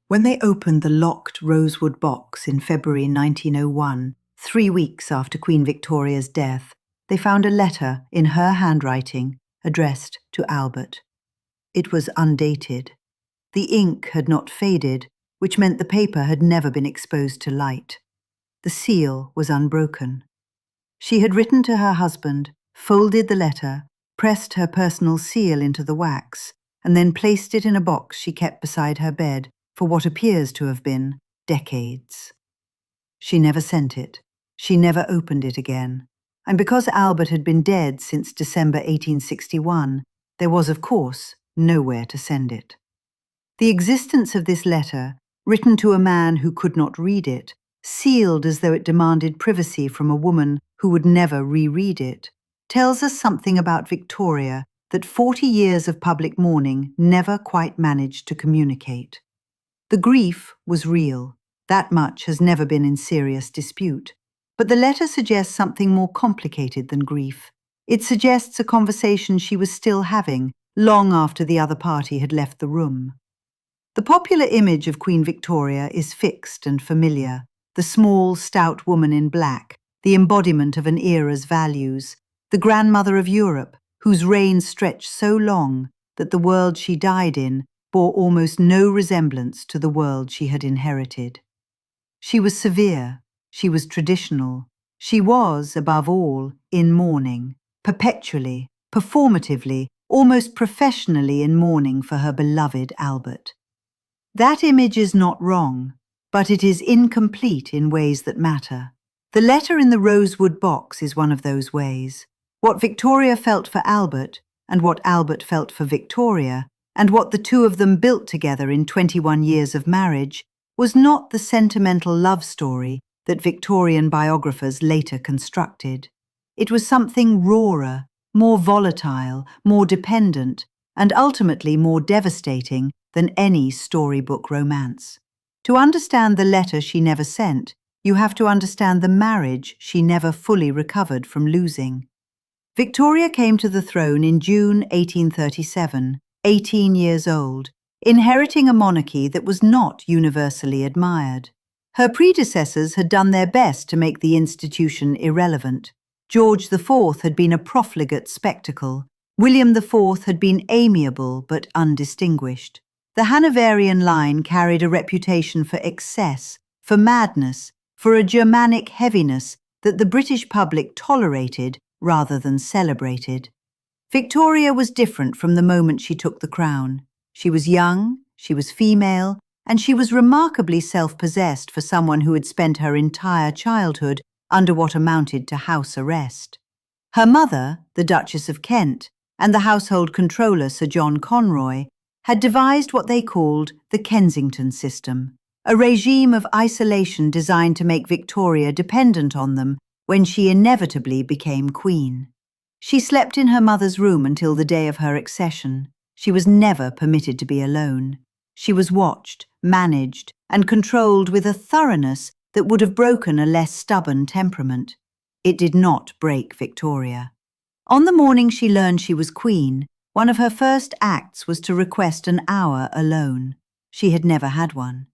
When they opened the locked rosewood box in February 1901, 3 weeks after Queen Victoria's death, they found a letter in her handwriting addressed to Albert. It was undated. The ink had not faded, which meant the paper had never been exposed to light. The seal was unbroken. She had written to her husband, folded the letter, pressed her personal seal into the wax, and then placed it in a box she kept beside her bed for what appears to have been decades. She never sent it. She never opened it again. And because Albert had been dead since December 1861, there was, of course, nowhere to send it. The existence of this letter, written to a man who could not read it, sealed as though it demanded privacy from a woman who would never reread it, tells us something about Victoria that 40 years of public mourning never quite managed to communicate. The grief was real. That much has never been in serious dispute. But the letter suggests something more complicated than grief. It suggests a conversation she was still having long after the other party had left the room. The popular image of Queen Victoria is fixed and familiar. The small, stout woman in black, the embodiment of an era's values, the grandmother of Europe, whose reign stretched so long that the world she died in bore almost no resemblance to the world she had inherited. She was severe, she was traditional, she was, above all, in mourning, perpetually, performatively, almost professionally in mourning for her beloved Albert. That image is not wrong, but it is incomplete in ways that matter. The letter in the rosewood box is one of those ways. What Victoria felt for Albert, and what Albert felt for Victoria, and what the two of them built together in 21 years of marriage, was not the sentimental love story that Victorian biographers later constructed. It was something rawer, more volatile, more dependent, and ultimately more devastating than any storybook romance. To understand the letter she never sent, you have to understand the marriage she never fully recovered from losing. Victoria came to the throne in June 1837, 18 years old, inheriting a monarchy that was not universally admired. Her predecessors had done their best to make the institution irrelevant. George IV had been a profligate spectacle. William IV had been amiable but undistinguished. The Hanoverian line carried a reputation for excess, for madness, for a Germanic heaviness that the British public tolerated rather than celebrated. Victoria was different from the moment she took the crown. She was young, she was female, and she was remarkably self-possessed for someone who had spent her entire childhood under what amounted to house arrest. Her mother, the Duchess of Kent, and the household controller Sir John Conroy, had devised what they called the Kensington system, a regime of isolation designed to make Victoria dependent on them when she inevitably became queen. She slept in her mother's room until the day of her accession. She was never permitted to be alone. She was watched, managed, and controlled with a thoroughness that would have broken a less stubborn temperament. It did not break Victoria. On the morning she learned she was queen, one of her first acts was to request an hour alone. She had never had one.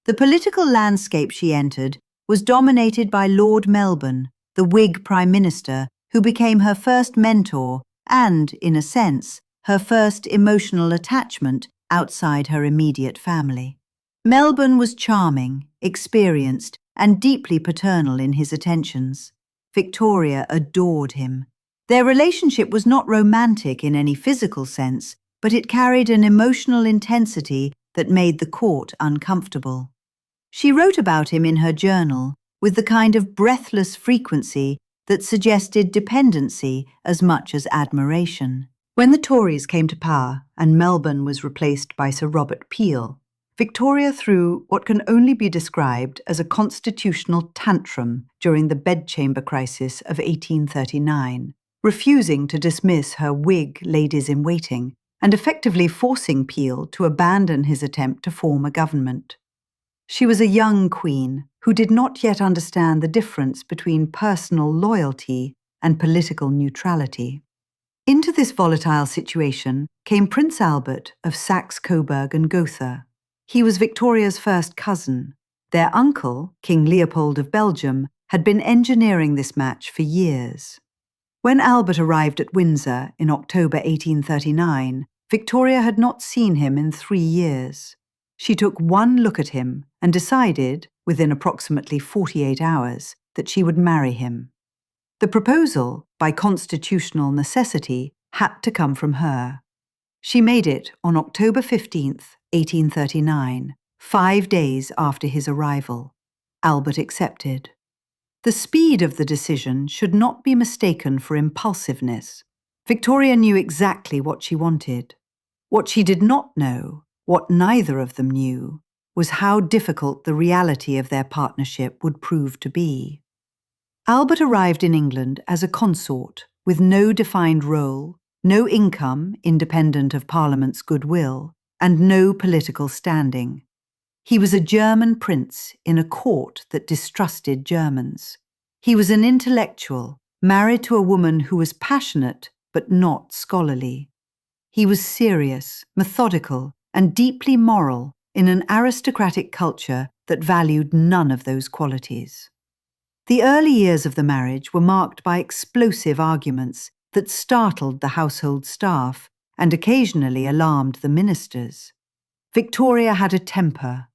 The political landscape she entered was dominated by Lord Melbourne, the Whig Prime Minister, who became her first mentor and, in a sense, her first emotional attachment outside her immediate family. Melbourne was charming, experienced, and deeply paternal in his attentions. Victoria adored him. Their relationship was not romantic in any physical sense, but it carried an emotional intensity that made the court uncomfortable. She wrote about him in her journal with the kind of breathless frequency that suggested dependency as much as admiration. When the Tories came to power and Melbourne was replaced by Sir Robert Peel, Victoria threw what can only be described as a constitutional tantrum during the bedchamber crisis of 1839, refusing to dismiss her Whig ladies-in-waiting and effectively forcing Peel to abandon his attempt to form a government. She was a young queen who did not yet understand the difference between personal loyalty and political neutrality. Into this volatile situation came Prince Albert of Saxe-Coburg and Gotha. He was Victoria's first cousin. Their uncle, King Leopold of Belgium, had been engineering this match for years. When Albert arrived at Windsor in October 1839, Victoria had not seen him in 3 years. She took one look at him and decided, within approximately 48 hours, that she would marry him. The proposal, by constitutional necessity, had to come from her. She made it on October 15th, 1839, 5 days after his arrival. Albert accepted. The speed of the decision should not be mistaken for impulsiveness. Victoria knew exactly what she wanted. What she did not know, what neither of them knew, was how difficult the reality of their partnership would prove to be. Albert arrived in England as a consort with no defined role, no income independent of Parliament's goodwill, and no political standing. He was a German prince in a court that distrusted Germans. He was an intellectual, married to a woman who was passionate but not scholarly. He was serious, methodical, and deeply moral in an aristocratic culture that valued none of those qualities. The early years of the marriage were marked by explosive arguments that startled the household staff and occasionally alarmed the ministers. Victoria had a temper.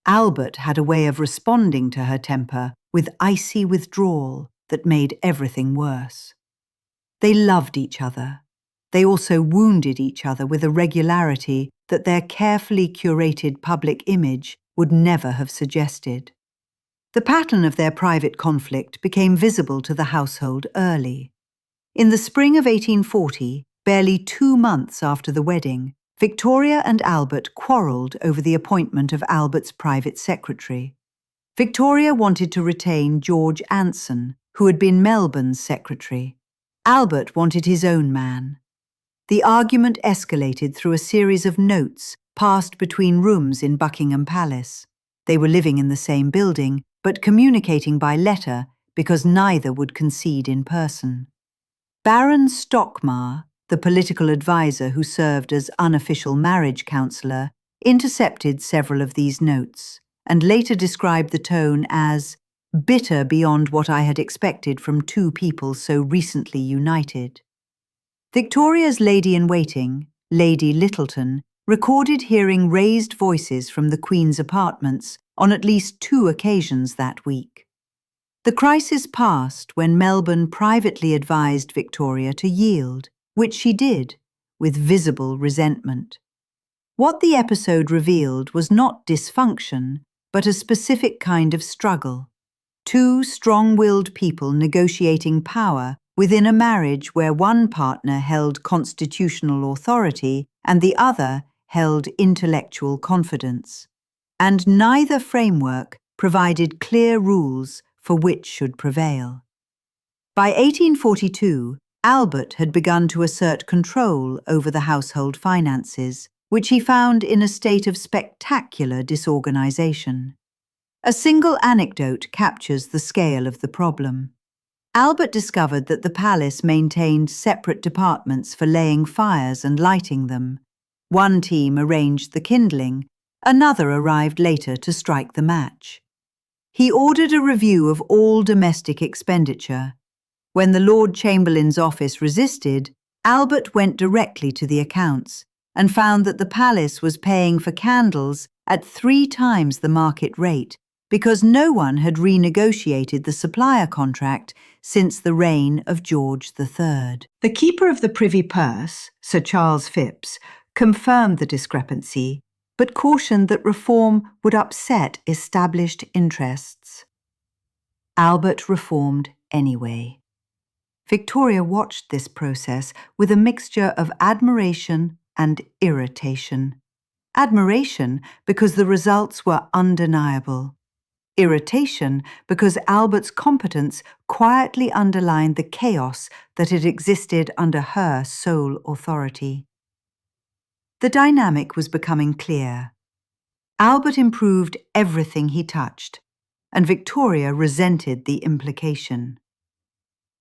Albert had a way of responding to her temper with icy withdrawal that made everything worse. They loved each other. They also wounded each other with a regularity that their carefully curated public image would never have suggested. The pattern of their private conflict became visible to the household early. In the spring of 1840, barely 2 months after the wedding, Victoria and Albert quarrelled over the appointment of Albert's private secretary. Victoria wanted to retain George Anson, who had been Melbourne's secretary. Albert wanted his own man. The argument escalated through a series of notes passed between rooms in Buckingham Palace. They were living in the same building, but communicating by letter because neither would concede in person. Baron Stockmar, the political advisor who served as unofficial marriage counsellor, intercepted several of these notes and later described the tone as bitter beyond what I had expected from two people so recently united. Victoria's lady-in-waiting, Lady Littleton, recorded hearing raised voices from the Queen's apartments on at least 2 occasions that week. The crisis passed when Melbourne privately advised Victoria to yield, which she did, with visible resentment. What the episode revealed was not dysfunction, but a specific kind of struggle. 2 strong-willed people negotiating power within a marriage where one partner held constitutional authority and the other held intellectual confidence. And neither framework provided clear rules for which should prevail. By 1842, Albert had begun to assert control over the household finances, which he found in a state of spectacular disorganization. A single anecdote captures the scale of the problem. Albert discovered that the palace maintained separate departments for laying fires and lighting them. One team arranged the kindling, another arrived later to strike the match. He ordered a review of all domestic expenditure. When the Lord Chamberlain's office resisted, Albert went directly to the accounts and found that the palace was paying for candles at 3 times the market rate because no one had renegotiated the supplier contract since the reign of George III. The Keeper of the Privy Purse, Sir Charles Phipps, confirmed the discrepancy, but cautioned that reform would upset established interests. Albert reformed anyway. Victoria watched this process with a mixture of admiration and irritation. Admiration because the results were undeniable. Irritation because Albert's competence quietly underlined the chaos that had existed under her sole authority. The dynamic was becoming clear. Albert improved everything he touched, and Victoria resented the implication.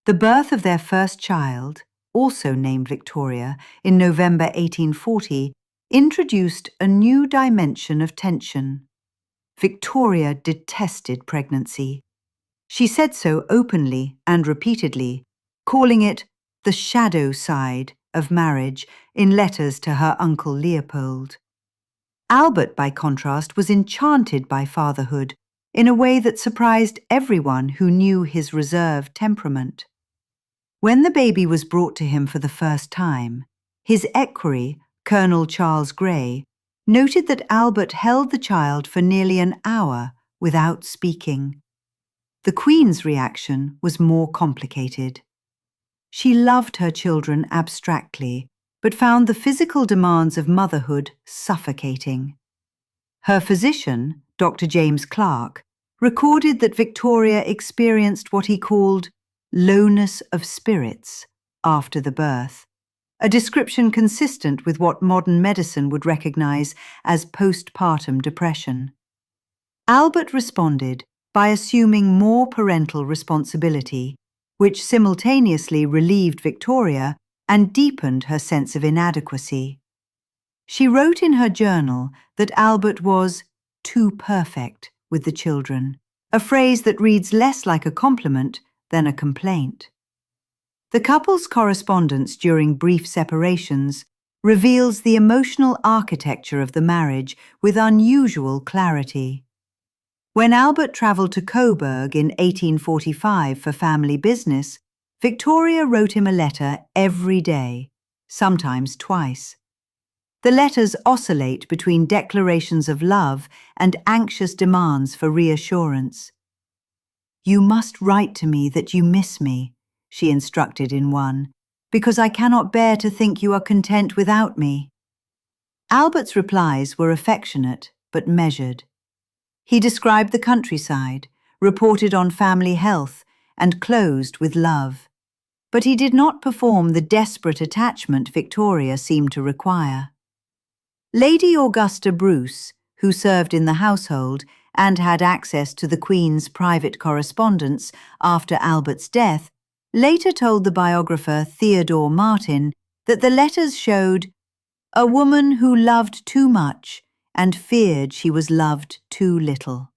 The birth of their first child, also named Victoria, in November 1840, introduced a new dimension of tension. Victoria detested pregnancy. She said so openly and repeatedly, calling it the shadow side of marriage in letters to her uncle Leopold. Albert, by contrast, was enchanted by fatherhood in a way that surprised everyone who knew his reserved temperament. When the baby was brought to him for the first time, his equerry, Colonel Charles Grey, noted that Albert held the child for nearly an hour without speaking. The Queen's reaction was more complicated. She loved her children abstractly, but found the physical demands of motherhood suffocating. Her physician, Dr. James Clark, recorded that Victoria experienced what he called lowness of spirits after the birth, a description consistent with what modern medicine would recognize as postpartum depression. Albert responded by assuming more parental responsibility, which simultaneously relieved Victoria and deepened her sense of inadequacy. She wrote in her journal that Albert was too perfect with the children, a phrase that reads less like a compliment than a complaint. The couple's correspondence during brief separations reveals the emotional architecture of the marriage with unusual clarity. When Albert travelled to Coburg in 1845 for family business, Victoria wrote him a letter every day, sometimes twice. The letters oscillate between declarations of love and anxious demands for reassurance. "You must write to me that you miss me," she instructed in one, "because I cannot bear to think you are content without me." Albert's replies were affectionate but measured. He described the countryside, reported on family health, and closed with love. But he did not perform the desperate attachment Victoria seemed to require. Lady Augusta Bruce, who served in the household and had access to the Queen's private correspondence after Albert's death, later told the biographer Theodore Martin that the letters showed a woman who loved too much and feared she was loved too little.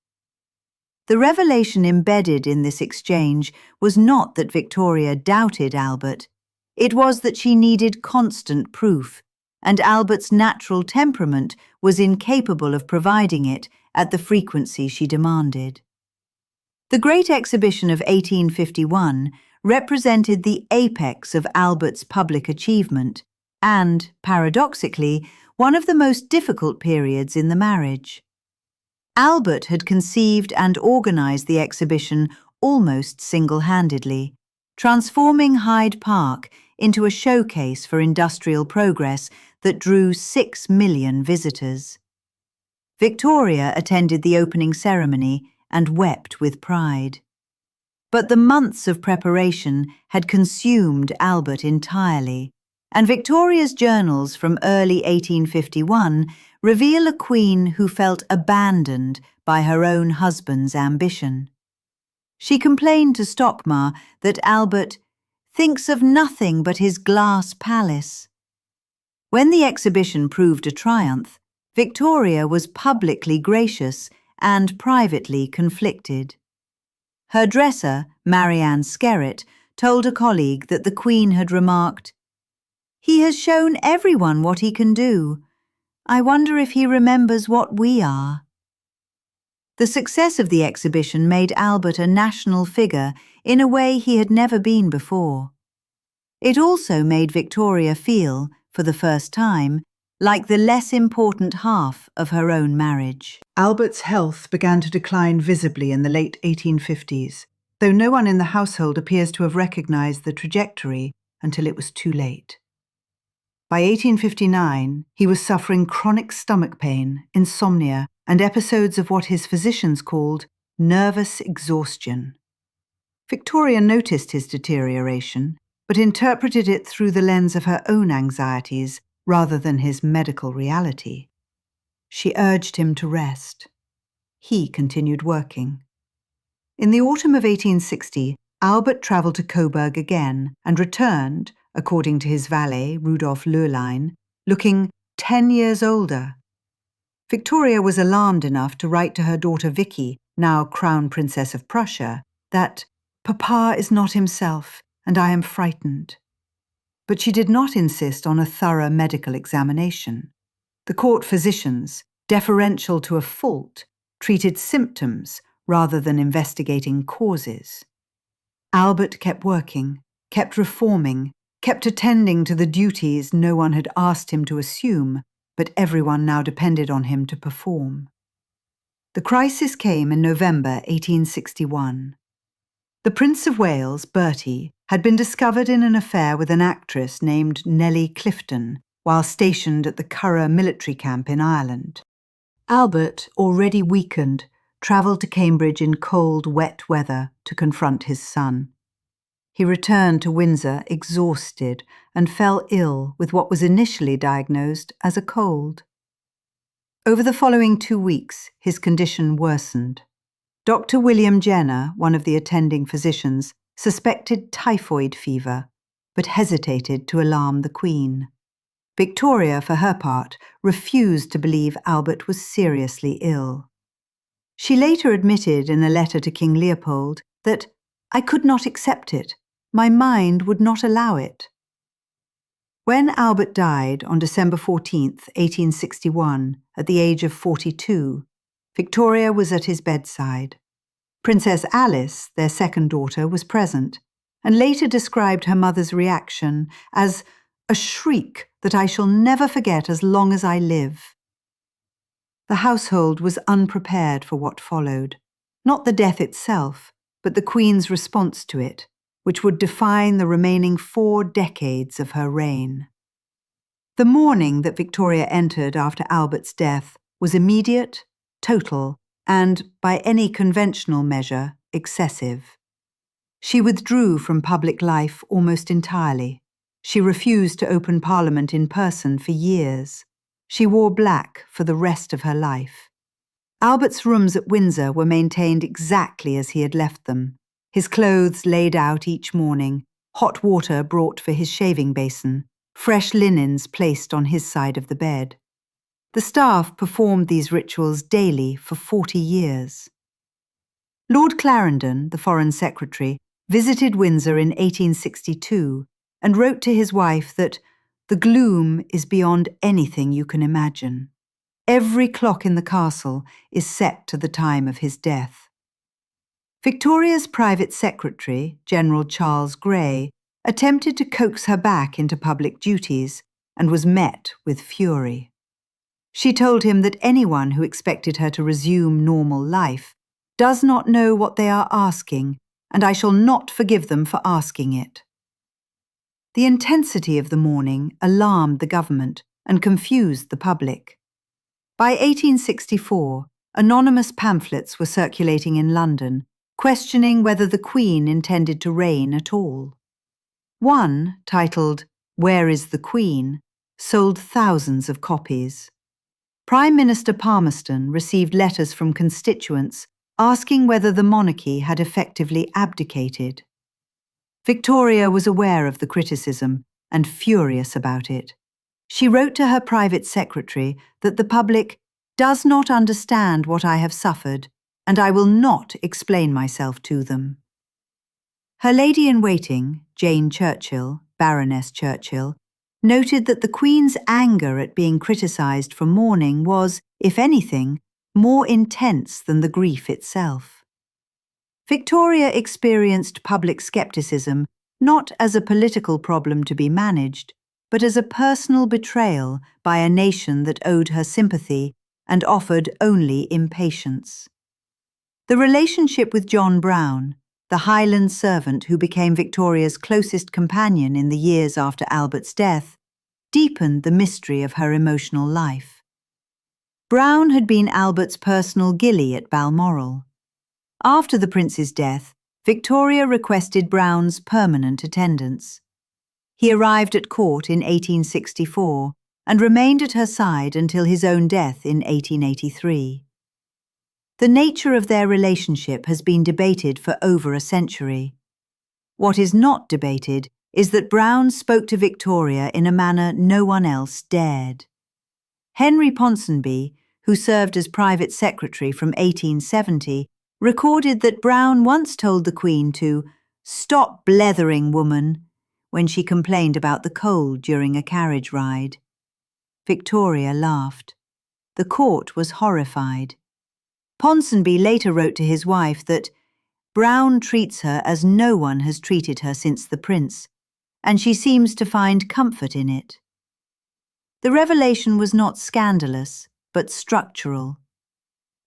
The revelation embedded in this exchange was not that Victoria doubted Albert. It was that she needed constant proof, and Albert's natural temperament was incapable of providing it at the frequency she demanded. The Great Exhibition of 1851 represented the apex of Albert's public achievement and, paradoxically, one of the most difficult periods in the marriage. Albert had conceived and organized the exhibition almost single-handedly, transforming Hyde Park into a showcase for industrial progress that drew 6 million visitors. Victoria attended the opening ceremony and wept with pride. But the months of preparation had consumed Albert entirely, and Victoria's journals from early 1851 reveal a queen who felt abandoned by her own husband's ambition. She complained to Stockmar that Albert thinks of nothing but his glass palace. When the exhibition proved a triumph, Victoria was publicly gracious and privately conflicted. Her dresser, Marianne Skerritt, told a colleague that the Queen had remarked, "He has shown everyone what he can do. I wonder if he remembers what we are." The success of the exhibition made Albert a national figure in a way he had never been before. It also made Victoria feel, for the first time, like the less important half of her own marriage. Albert's health began to decline visibly in the late 1850s, though no one in the household appears to have recognized the trajectory until it was too late. By 1859, he was suffering chronic stomach pain, insomnia, and episodes of what his physicians called nervous exhaustion. Victoria noticed his deterioration, but interpreted it through the lens of her own anxieties rather than his medical reality. She urged him to rest. He continued working. In the autumn of 1860, Albert travelled to Coburg again and returned, according to his valet, Rudolf Löhlein, looking 10 years older. Victoria was alarmed enough to write to her daughter Vicky, now Crown Princess of Prussia, that "Papa is not himself, and I am frightened." But she did not insist on a thorough medical examination. The court physicians, deferential to a fault, treated symptoms rather than investigating causes. Albert kept working, kept reforming, kept attending to the duties no one had asked him to assume, but everyone now depended on him to perform. The crisis came in November 1861. The Prince of Wales, Bertie, had been discovered in an affair with an actress named Nellie Clifton while stationed at the Curragh military camp in Ireland. Albert, already weakened, travelled to Cambridge in cold, wet weather to confront his son. He returned to Windsor exhausted and fell ill with what was initially diagnosed as a cold. Over the following 2 weeks, his condition worsened. Dr. William Jenner, one of the attending physicians, suspected typhoid fever, but hesitated to alarm the Queen. Victoria, for her part, refused to believe Albert was seriously ill. She later admitted in a letter to King Leopold that, "I could not accept it. My mind would not allow it." When Albert died on December 14, 1861, at the age of 42, Victoria was at his bedside. Princess Alice, their second daughter, was present, and later described her mother's reaction as "a shriek that I shall never forget as long as I live." The household was unprepared for what followed, not the death itself, but the Queen's response to it, which would define the remaining 4 decades of her reign. The mourning that Victoria entered after Albert's death was immediate, total, and, by any conventional measure, excessive. She withdrew from public life almost entirely. She refused to open Parliament in person for years. She wore black for the rest of her life. Albert's rooms at Windsor were maintained exactly as he had left them. His clothes laid out each morning, hot water brought for his shaving basin, fresh linens placed on his side of the bed. The staff performed these rituals daily for 40 years. Lord Clarendon, the Foreign Secretary, visited Windsor in 1862 and wrote to his wife that "the gloom is beyond anything you can imagine. Every clock in the castle is set to the time of his death." Victoria's private secretary, General Charles Grey, attempted to coax her back into public duties and was met with fury. She told him that anyone who expected her to resume normal life does not know what they are asking, and I shall not forgive them for asking it. The intensity of the mourning alarmed the government and confused the public. By 1864, anonymous pamphlets were circulating in London, questioning whether the Queen intended to reign at all. One, titled "Where is the Queen?", sold thousands of copies. Prime Minister Palmerston received letters from constituents asking whether the monarchy had effectively abdicated. Victoria was aware of the criticism and furious about it. She wrote to her private secretary that the public "does not understand what I have suffered, and I will not explain myself to them." Her lady-in-waiting, Jane Churchill, Baroness Churchill, noted that the Queen's anger at being criticised for mourning was, if anything, more intense than the grief itself. Victoria experienced public scepticism not as a political problem to be managed, but as a personal betrayal by a nation that owed her sympathy and offered only impatience. The relationship with John Brown, the Highland servant who became Victoria's closest companion in the years after Albert's death, deepened the mystery of her emotional life. Brown had been Albert's personal gillie at Balmoral. After the prince's death, Victoria requested Brown's permanent attendance. He arrived at court in 1864 and remained at her side until his own death in 1883. The nature of their relationship has been debated for over a century. What is not debated is that Brown spoke to Victoria in a manner no one else dared. Henry Ponsonby, who served as private secretary from 1870, recorded that Brown once told the Queen to "stop blethering, woman," when she complained about the cold during a carriage ride. Victoria laughed. The court was horrified. Ponsonby later wrote to his wife that Brown treats her as no one has treated her since the Prince, and she seems to find comfort in it. The revelation was not scandalous, but structural.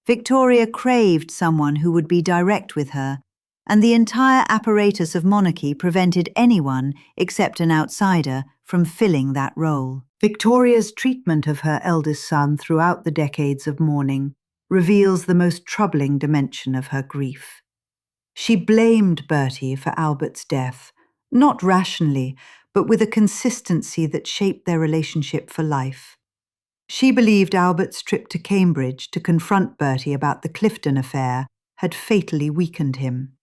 Victoria craved someone who would be direct with her, and the entire apparatus of monarchy prevented anyone, except an outsider, from filling that role. Victoria's treatment of her eldest son throughout the decades of mourning reveals the most troubling dimension of her grief. She blamed Bertie for Albert's death, not rationally, but with a consistency that shaped their relationship for life. She believed Albert's trip to Cambridge to confront Bertie about the Clifton affair had fatally weakened him.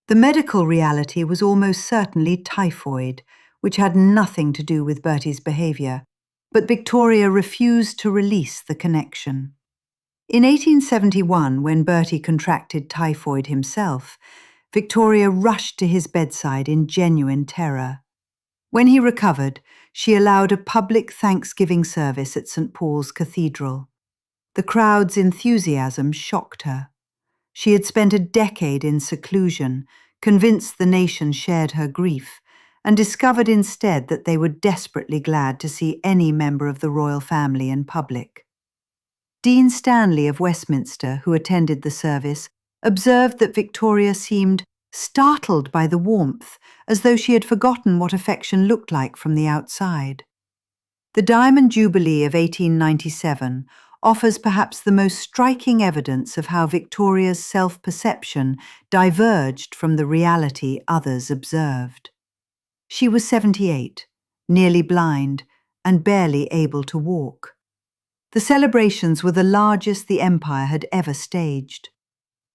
The medical reality was almost certainly typhoid, which had nothing to do with Bertie's behaviour, but Victoria refused to release the connection. In 1871, when Bertie contracted typhoid himself, Victoria rushed to his bedside in genuine terror. When he recovered, she allowed a public Thanksgiving service at St. Paul's Cathedral. The crowd's enthusiasm shocked her. She had spent a decade in seclusion, convinced the nation shared her grief, and discovered instead that they were desperately glad to see any member of the royal family in public. Dean Stanley of Westminster, who attended the service, observed that Victoria seemed startled by the warmth, as though she had forgotten what affection looked like from the outside. The Diamond Jubilee of 1897 offers perhaps the most striking evidence of how Victoria's self-perception diverged from the reality others observed. She was 78, nearly blind, and barely able to walk. The celebrations were the largest the Empire had ever staged.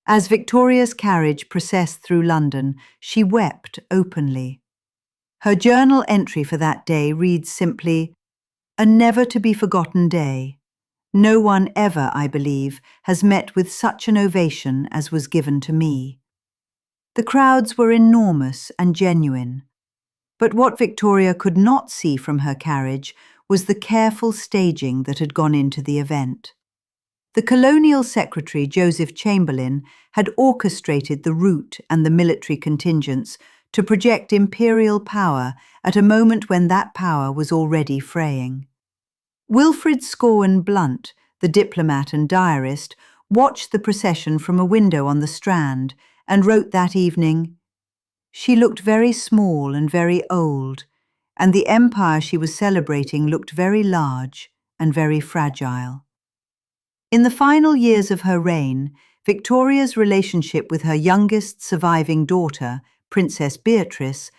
As Victoria's carriage processed through London, she wept openly. Her journal entry for that day reads simply, "A never-to-be-forgotten day. No one ever, I believe, has met with such an ovation as was given to me." The crowds were enormous and genuine. But what Victoria could not see from her carriage was the careful staging that had gone into the event. The colonial secretary, Joseph Chamberlain, had orchestrated the route and the military contingents to project imperial power at a moment when that power was already fraying. Wilfrid Scawen Blunt, the diplomat and diarist, watched the procession from a window on the Strand and wrote that evening, "She looked very small and very old, and the empire she was celebrating looked very large and very fragile." In the final years of her reign, Victoria's relationship with her youngest surviving daughter, Princess Beatrice,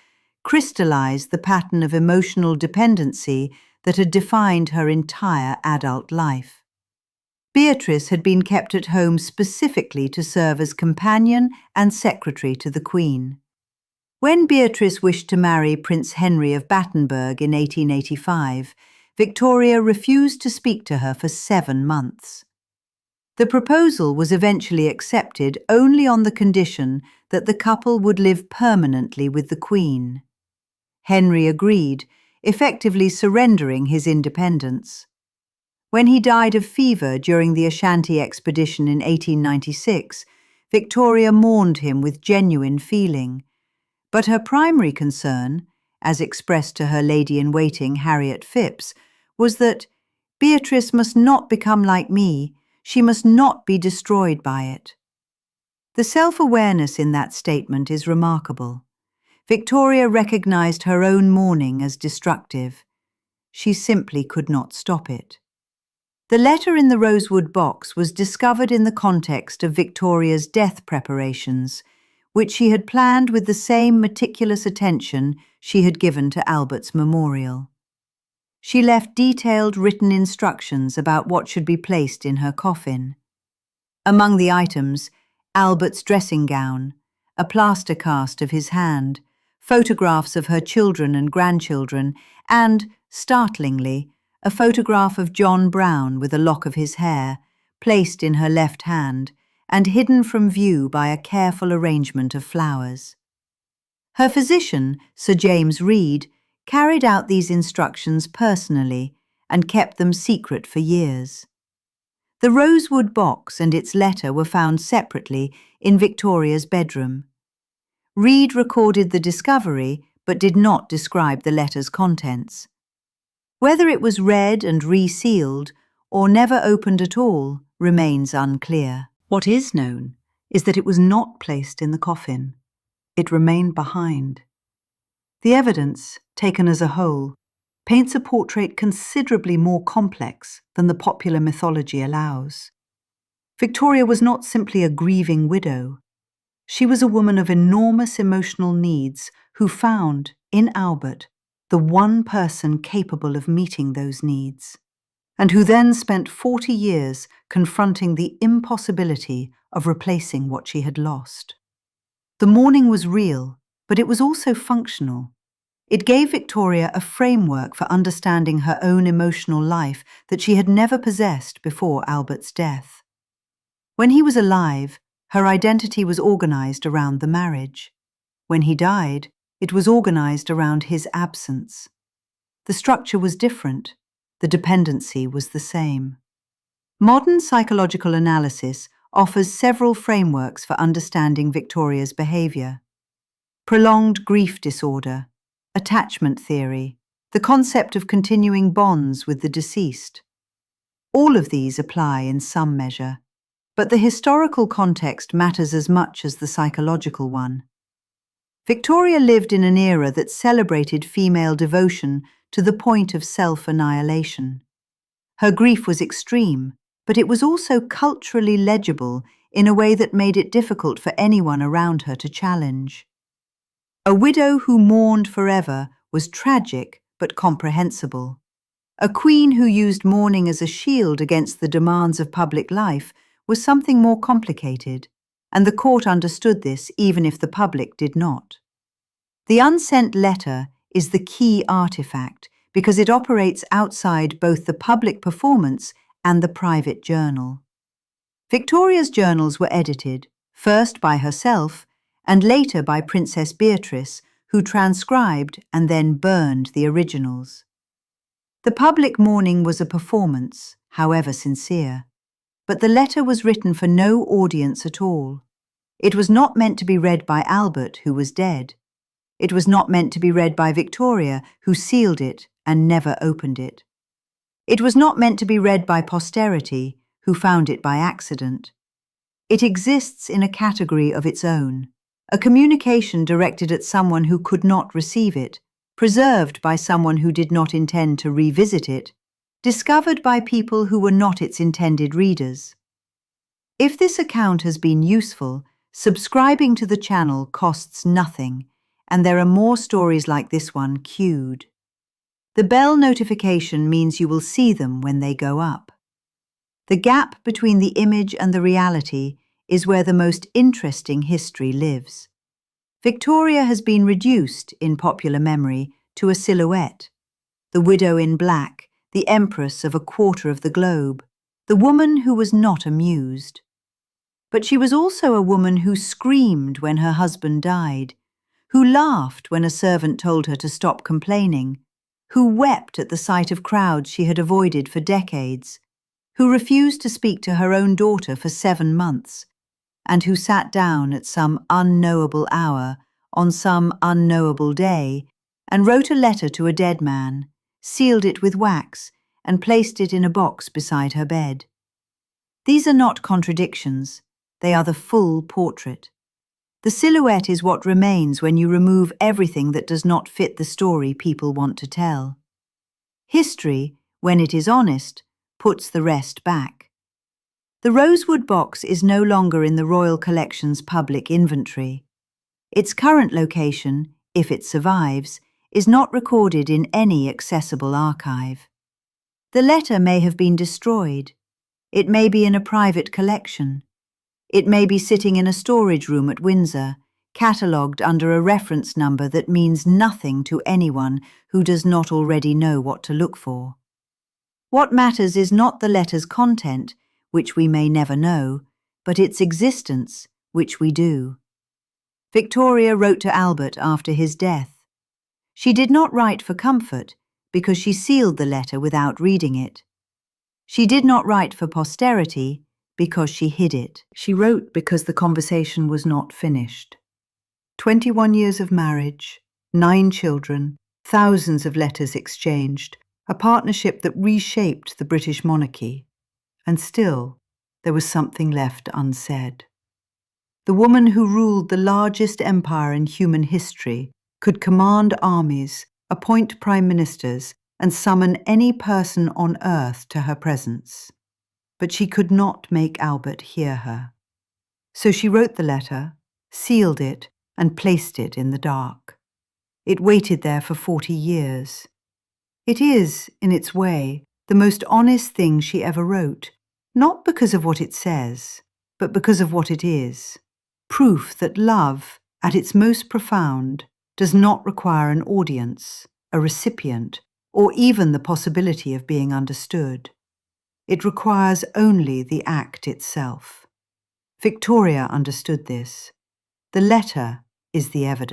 crystallized the pattern of emotional dependency that had defined her entire adult life. Beatrice had been kept at home specifically to serve as companion and secretary to the Queen. When Beatrice wished to marry Prince Henry of Battenberg in 1885, Victoria refused to speak to her for 7 months. The proposal was eventually accepted only on the condition that the couple would live permanently with the Queen. Henry agreed, effectively surrendering his independence. When he died of fever during the Ashanti expedition in 1896, Victoria mourned him with genuine feeling. But her primary concern, as expressed to her lady-in-waiting Harriet Phipps, was that Beatrice must not become like me, she must not be destroyed by it. The self-awareness in that statement is remarkable. Victoria recognized her own mourning as destructive. She simply could not stop it. The letter in the rosewood box was discovered in the context of Victoria's death preparations, which she had planned with the same meticulous attention she had given to Albert's memorial. She left detailed written instructions about what should be placed in her coffin. Among the items, Albert's dressing gown, a plaster cast of his hand, photographs of her children and grandchildren, and, startlingly, a photograph of John Brown with a lock of his hair, placed in her left hand and hidden from view by a careful arrangement of flowers. Her physician, Sir James Reed, carried out these instructions personally and kept them secret for years. The rosewood box and its letter were found separately in Victoria's bedroom. Reed recorded the discovery but did not describe the letter's contents. Whether it was read and resealed or never opened at all remains unclear. What is known is that it was not placed in the coffin. It remained behind. The evidence, taken as a whole, paints a portrait considerably more complex than the popular mythology allows. Victoria was not simply a grieving widow. She was a woman of enormous emotional needs who found, in Albert, the one person capable of meeting those needs, and who then spent 40 years confronting the impossibility of replacing what she had lost. The mourning was real, but it was also functional. It gave Victoria a framework for understanding her own emotional life that she had never possessed before Albert's death. When he was alive, her identity was organized around the marriage. When he died, it was organized around his absence. The structure was different. The dependency was the same. Modern psychological analysis offers several frameworks for understanding Victoria's behavior. Prolonged grief disorder, attachment theory, the concept of continuing bonds with the deceased. All of these apply in some measure, but the historical context matters as much as the psychological one. Victoria lived in an era that celebrated female devotion to the point of self-annihilation. Her grief was extreme, but it was also culturally legible in a way that made it difficult for anyone around her to challenge. A widow who mourned forever was tragic but comprehensible. A queen who used mourning as a shield against the demands of public life was something more complicated, and the court understood this even if the public did not. The unsent letter is the key artifact because it operates outside both the public performance and the private journal. Victoria's journals were edited, first by herself and later by Princess Beatrice, who transcribed and then burned the originals. The public mourning was a performance, however sincere, but the letter was written for no audience at all. It was not meant to be read by Albert, who was dead. It was not meant to be read by Victoria, who sealed it and never opened it. It was not meant to be read by posterity, who found it by accident. It exists in a category of its own, a communication directed at someone who could not receive it, preserved by someone who did not intend to revisit it, discovered by people who were not its intended readers. If this account has been useful, subscribing to the channel costs nothing, and there are more stories like this one queued. The bell notification means you will see them when they go up. The gap between the image and the reality is where the most interesting history lives. Victoria has been reduced, in popular memory, to a silhouette. The widow in black, the empress of a quarter of the globe, the woman who was not amused. But she was also a woman who screamed when her husband died, who laughed when a servant told her to stop complaining, who wept at the sight of crowds she had avoided for decades, who refused to speak to her own daughter for 7 months, and who sat down at some unknowable hour, on some unknowable day, and wrote a letter to a dead man, sealed it with wax, and placed it in a box beside her bed. These are not contradictions, they are the full portrait. The silhouette is what remains when you remove everything that does not fit the story people want to tell. History, when it is honest, puts the rest back. The rosewood box is no longer in the Royal Collection's public inventory. Its current location, if it survives, is not recorded in any accessible archive. The letter may have been destroyed. It may be in a private collection. It may be sitting in a storage room at Windsor, catalogued under a reference number that means nothing to anyone who does not already know what to look for. What matters is not the letter's content, which we may never know, but its existence, which we do. Victoria wrote to Albert after his death. She did not write for comfort, because she sealed the letter without reading it. She did not write for posterity, because she hid it. She wrote because the conversation was not finished. 21 years of marriage, 9 children, thousands of letters exchanged, a partnership that reshaped the British monarchy. And still, there was something left unsaid. The woman who ruled the largest empire in human history could command armies, appoint prime ministers, and summon any person on earth to her presence. But she could not make Albert hear her. So she wrote the letter, sealed it, and placed it in the dark. It waited there for 40 years. It is, in its way, the most honest thing she ever wrote, not because of what it says, but because of what it is. Proof that love, at its most profound, does not require an audience, a recipient, or even the possibility of being understood. It requires only the act itself. Victoria understood this. The letter is the evidence.